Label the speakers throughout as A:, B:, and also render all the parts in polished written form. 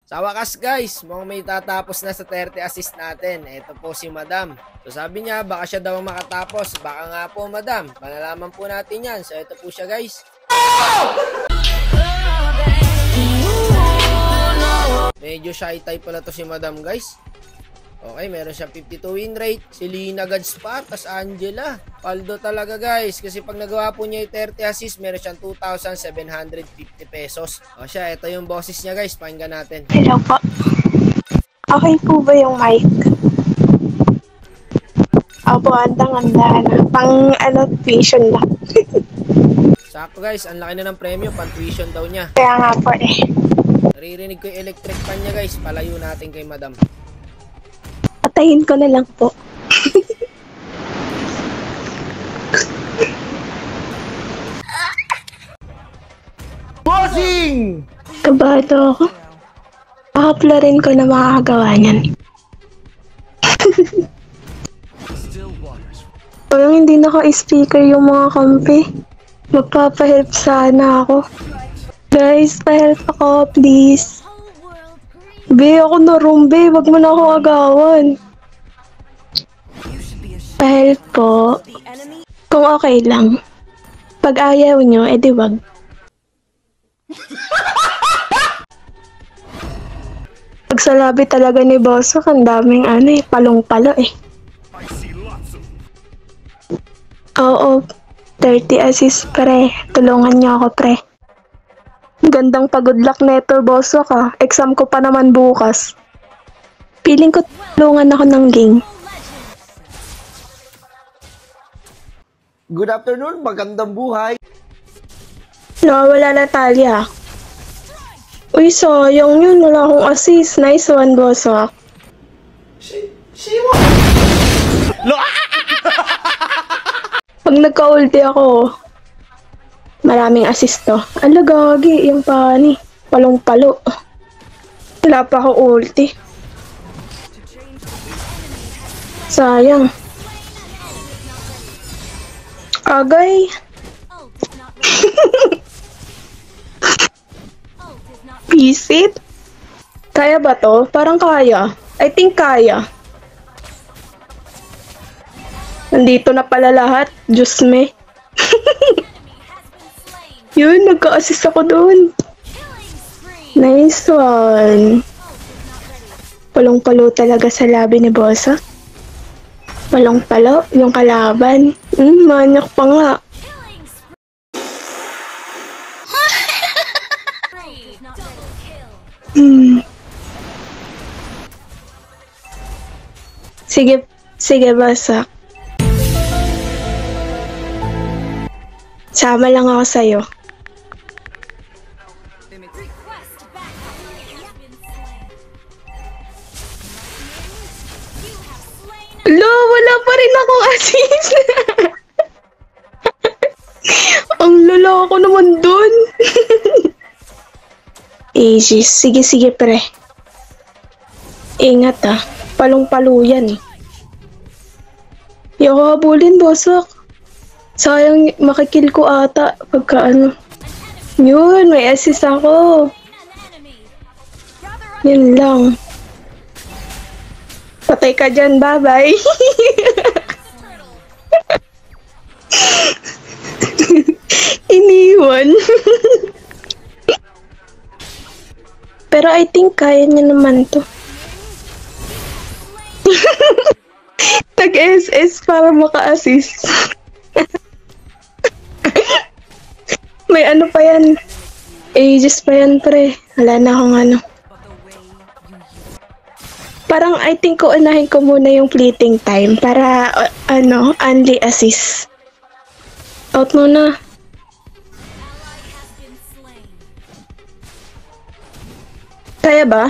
A: Sa wakas guys, mukhang may tatapos na sa 30 assist natin. Ito po si Madam. So sabi niya baka siya daw makatapos. Baka nga po Madam. Malalaman po natin yan. So ito po siya guys. Medyo shy type pala to si Madam guys. Okay, meron siya 52 win rate. Si Lina Gadspar, tas Angela. Paldo talaga guys. Kasi pag nagawa po niya yung 30 assist, meron siyang 2,750 pesos. O siya, ito yung boses niya guys. Pakinggan natin.
B: Hello po. Okay po ba yung mic? Opo, andang-anda na. Pang tuition lang.
A: Sakto guys, ang laki na ng premyo. Pang tuition daw niya.
B: Kaya nga po eh.
A: Naririnig ko yung electric fan niya guys. Palayo natin kay Madam.
B: Patayin ko na lang po.
A: Bossing!
B: Kabado ako. Pakaplarin ko na makakagawa niyan. Parang hindi naka-speaker yung mga kampi. Magpapahelp sana ako. Guys, pahelp ako, please. Be, ako na rumbe. Wag mo na ako agawan. Pahelp po. Kung okay lang. Pag ayaw nyo, edi wag. Pag sa labi talaga ni Bossok, ang daming palong-palo eh. Oo, 30 assist pre. Tulungan niyo ako pre. Gandang pagod luck neto Bossok ah. Exam ko pa naman bukas. Feeling ko tulungan ako ng Ling.
A: Good afternoon, magandang buhay.
B: Nawawala na Talia. Uy, sayang yun. Wala akong assist. Nice one, Bossok. Pag nagka-ulti ako, maraming assist to. Ala, gagi. Yung pani. Palong-palo. Wala pa ako ulti. Sayang. Agay. Pisit? Kaya ba to? Parang kaya. I think kaya. Nandito na pala lahat. Diyos me. Yun, nagka-assist ako doon. Nice one. Palong-palo talaga sa labi ni Bossa. Palong-palo, yung kalaban. Manyak pa nga. Sige Bossa. Sama lang ako sa'yo. Lo, wala pa rin akong assist. Ang lala ko naman dun. Easy. Sige pre. Ingat ah. Palong-palo yan eh. Yung habulin, Bossok. Sayang makikill ko ata pagka Yun, may assist ako. Yun lang. Patay ka dyan, bye-bye. Iniwan. Pero I think kaya niya naman to. Tag-SS para maka-assist. May pa yan. Ages pa yan, pre. Wala na akong Parang I think unahin ko muna yung fleeting time para only assist. Out muna. Kaya ba?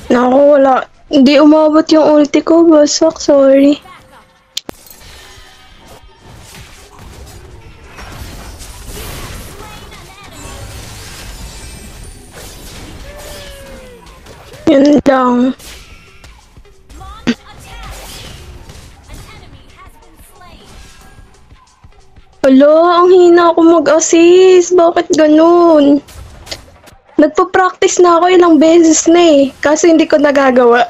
B: Naku, wala. Hindi umabot yung ulti ko, Bossok. Sorry. Yun lang. Hala, ang hina ako mag-assist. Bakit ganun? Nagpa-practice na ako ilang beses na eh. Kaso hindi ko nagagawa.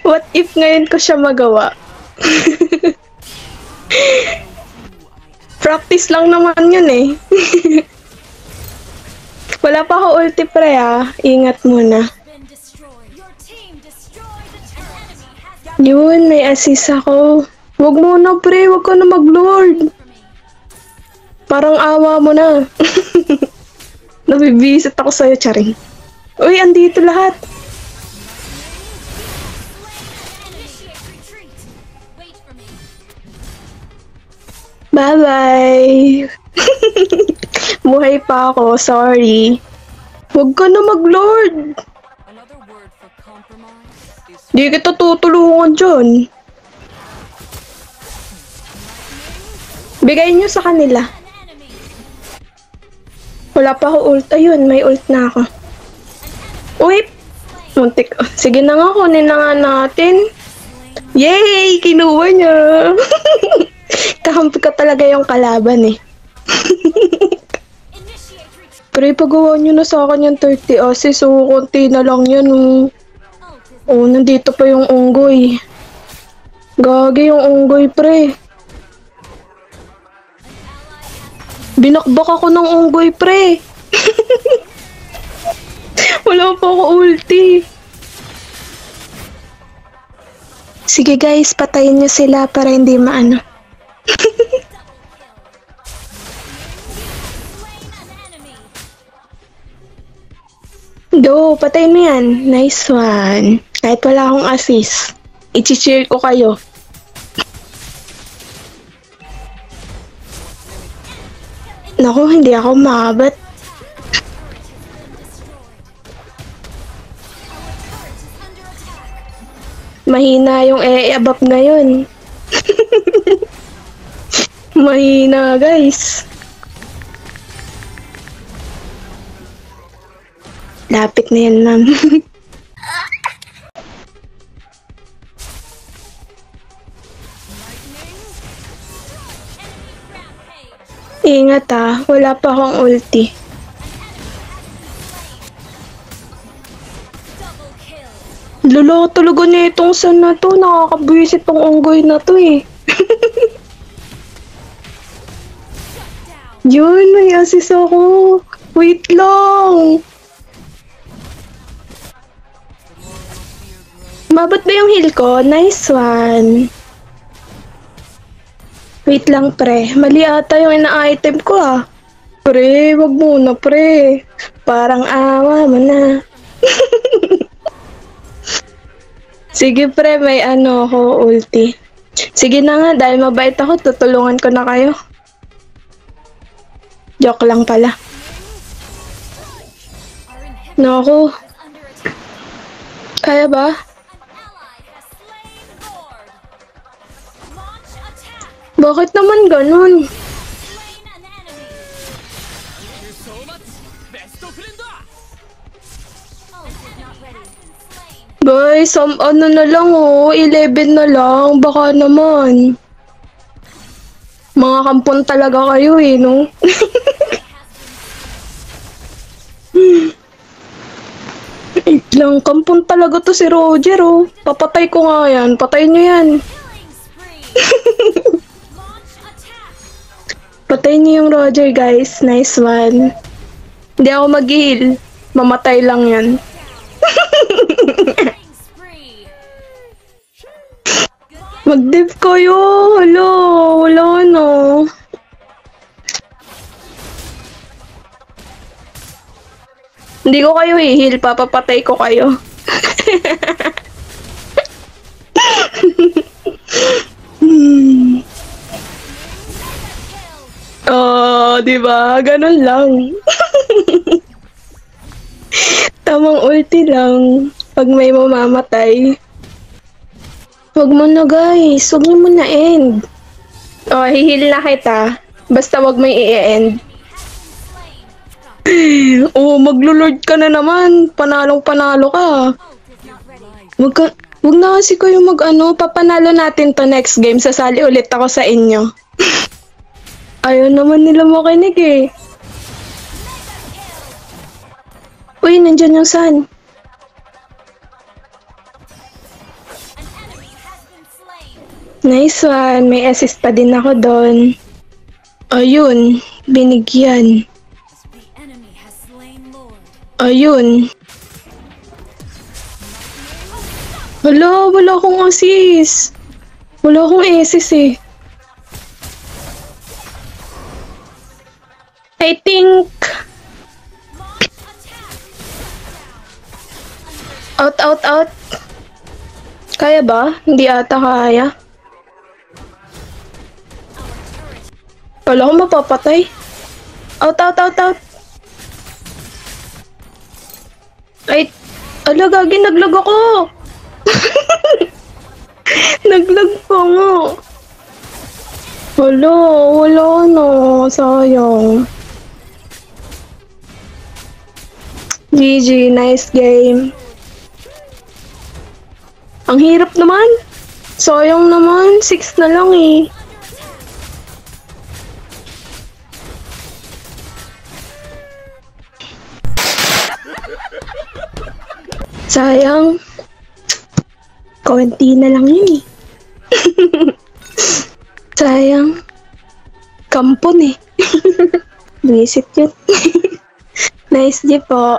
B: What if ngayon ko siya magawa? Practice lang naman yun eh. Wala pa ako ulti pre ah. Ingat muna. Yun, may assist ako. Wag muna pre, wag ka na mag-lord. Parang awa mo na. Nabibisit ako sa'yo, Charing. Uy, andito lahat. Bye-bye. Buhay pa ako, sorry. Wag ka na mag-lord. Di kita tutulungan dyan. Bigay nyo sa kanila. Wala pa ako ult. Ayun, may ult na ako. Uy! Muntik. Sige na nga, kunin na nga natin. Yay! Kinuha niya. Kahampi ka talaga yung kalaban eh. Pero ipagawa nyo na sa akin yung 30 assist. So, konti na lang yan. Oh, nandito pa yung unggoy. Gagi yung unggoy, pre. Binakbak ako ng unggoy, pre. Wala pa ako ulti. Sige guys, patayin nyo sila para hindi maano. Go, patayin mo yan. Nice one. Kahit wala akong assist, i-cheer ko kayo. Naku, hindi ako maabat. Mahina yung e-abap ngayon. Mahina, guys. Lapit na yan, ma'am. Ingat ah, wala pa akong ulti. Lolo, talaga na itong san na to. Nakakabwisit tong unggoy na to eh. Yun, may assist ako. Wait lang. Mabot ba yung heal ko? Nice one. Wait lang pre, mali ata yung ina-item ko ah. Pre, wag muna pre. Parang awa mo na. Sige pre, may ano ako ulti. Sige na nga, dahil mabait ako, tutulungan ko na kayo. Joke lang pala. Naku. Kaya ba? Bakit naman ganun? Boy, ano na lang oh, 11 na lang, baka naman. Mga kampon talaga kayo eh, no? Wait lang, kampon talaga to si Roger oh. Papatay ko nga yan, patayin nyo yan. Patayin niyo yung Roger, guys. Nice one. Hindi ako mag-heal. Mamatay lang yan. Mag-div kayo. Hello. Wala no. Hindi ko kayo i-heal. Papapatay ko kayo. Oh, di ba? Ganun lang. Tamang ulti lang pag may mamamatay. Wag mo na guys, wag niyo muna end. Oh, hihil na kita. Basta wag may i-end. Oh, maglulord ka na naman. Panalong panalo ka. Huwag na kasi kayo papanalo natin to next game, sasali ulit ako sa inyo. Ayaw naman nila makinig eh. Uy, nandyan yung San. Nice one, may assist pa din ako doon. Ayun, binigyan. Ayun. Wala akong assist. Wala akong assist eh. I think out. Kaya ba? Hindi ata kaya. Wala akong mapapatay. Out. Ay, gagi, naglag ako. Naglag pa nga. Wala na. Sayang. GG, nice game. Ang hirap naman. Sayang naman, 6 na lang eh. Sayang. Konti na lang yun eh. Sayang. Kampon eh. Visit yun. Nice di po.